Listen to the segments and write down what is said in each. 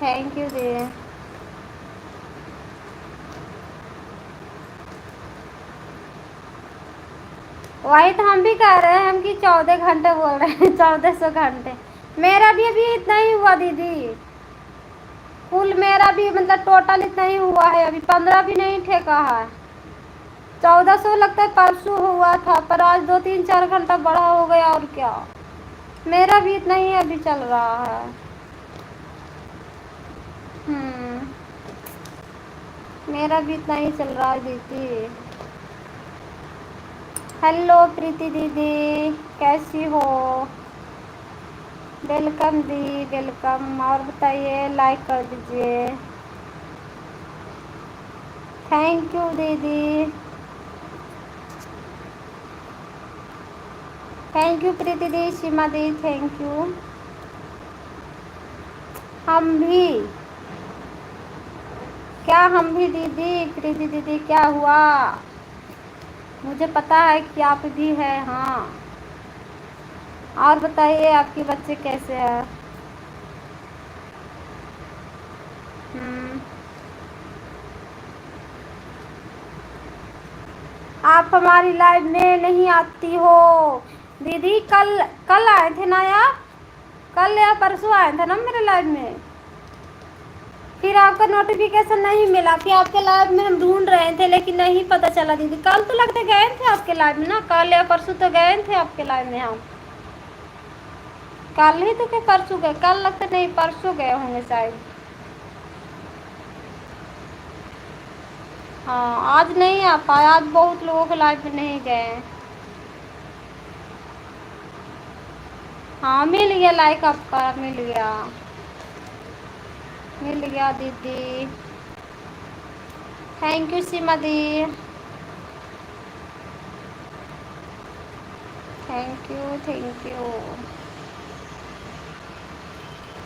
Thank U दी। वही तो हम भी कह रहे हैं, हम कि 14 घंटे बोल रहे हैं, 1400 घंटे। मेरा भी अभी इतना ही हुआ दीदी। कुल मेरा भी मतलब टोटल इतना ही हुआ है, अभी 15 भी नहीं ठेका है। 1400 लगता है परसों हुआ था, पर आज 2-3-4 घंटा बड़ा हो गया और क्या। मेरा भी इतना ही अभी चल रहा है। मेरा भी इतना ही चल रहा है दीदी। हेलो प्रीति दीदी, कैसी हो? वेलकम दी, वेलकम। और बताइए, लाइक कर दीजिए। थैंक यू दीदी, थैंक यू प्रीति दी, सीमा दी, थैंक यू। हम भी क्या, हम भी दीदी, प्रीति दीदी क्या हुआ? मुझे पता है कि आप भी हैं। हाँ, और बताइए, आपके बच्चे कैसे हैं? आप हमारी लाइव में नहीं आती हो दीदी। कल कल आए थे ना आप? कल या परसों आए थे ना मेरे लाइव में। फिर आपका नोटिफिकेशन नहीं मिला, फिर आपके लाइव में हम ढूंढ रहे थे लेकिन नहीं पता चला दीदी। कल तो लगते गए थे आपके लाइव में ना, कल या परसों तो गए थे आपके लाइव में हम। कल ही तो क्या परसों गए? कल लगता नहीं, परसों गए होंगे शायद। हाँ, आज नहीं आ पाया, आज बहुत लोगों के लाइव में नहीं गए। हाँ, मिल गया लाइक आपका, मिल गया, मिल गया दीदी। थैंक यू सीमा दी, थैंक यू, थैंक यू।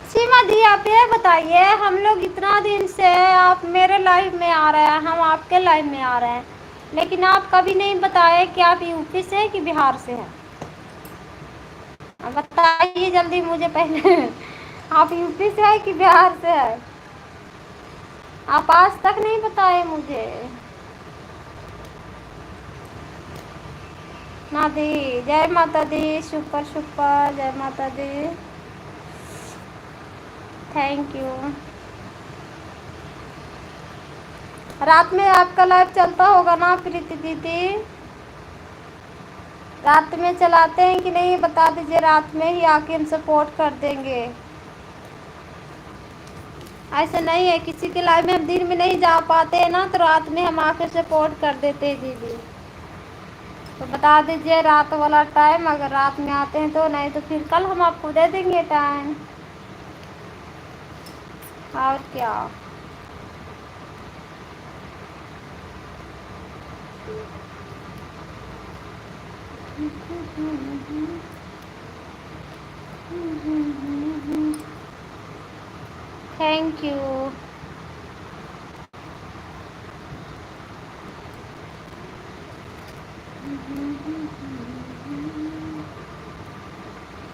सीमा दी, आप ये बताइए, हम लोग इतना दिन से आप मेरे लाइव में आ रहे हैं, हम आपके लाइव में आ रहे हैं, लेकिन आप कभी नहीं बताए कि आप यूपी से हैं कि बिहार से हैं। बताइए जल्दी मुझे पहले। आप यूपी से है कि बिहार से है? आप आज तक नहीं बताए मुझे ना दी। जय माता दी, सुपर सुपर, जय माता दी, थैंक यू। रात में आपका लाइव चलता होगा ना प्रीति दीदी? रात में चलाते हैं कि नहीं बता दीजिए, रात में ही आके हम सपोर्ट कर देंगे। ऐसा नहीं है, किसी के लाइव में हम दिन में नहीं जा पाते हैं ना, तो रात में हम आके सपोर्ट कर देते हैं दीदी। तो बता दीजिए रात वाला टाइम, अगर रात में आते हैं तो, नहीं तो फिर कल हम आपको दे देंगे टाइम। और क्या। Thank U.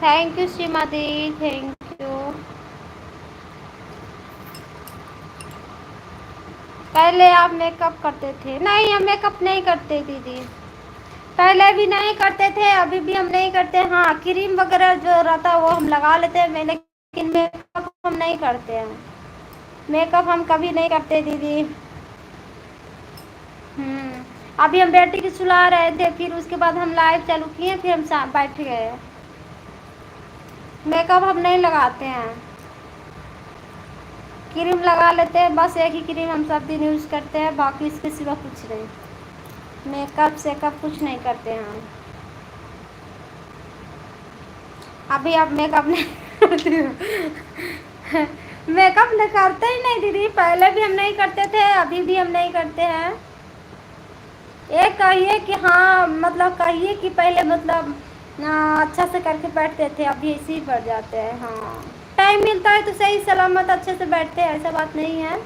थैंक यू सीमा दी, थैंक यू। पहले आप मेकअप करते थे? नहीं, हम मेकअप नहीं करते दीदी, पहले भी नहीं करते थे, अभी भी हम नहीं करते। हाँ, क्रीम वगैरह जो रहता है वो हम लगा लेते हैं, लेकिन मेकअप हम नहीं करते हैं। मेकअप हम कभी नहीं करते दीदी। अभी हम बेटी की सुला रहे थे, फिर उसके बाद हम लाइव चालू किए, फिर हम बैठ गए। मेकअप हम नहीं लगाते हैं, क्रीम लगा लेते हैं, बस एक ही क्रीम हम सब दिन यूज़ करते हैं, बाकी इसके सिवा कुछ नहीं। मेकअप सेकअप कुछ नहीं करते हैं हम। अभी आप मेकअप नहीं करते हो? मेकअप नहीं करते ही नहीं दीदी, पहले भी हम नहीं करते थे, अभी भी हम नहीं करते हैं। ये कहिए कि हाँ, मतलब कहिए कि पहले मतलब अच्छा से करके बैठते थे, अभी ऐसे ही बढ़ जाते हैं। हाँ, टाइम मिलता है तो सही सलामत अच्छे से बैठते हैं, ऐसा बात नहीं है।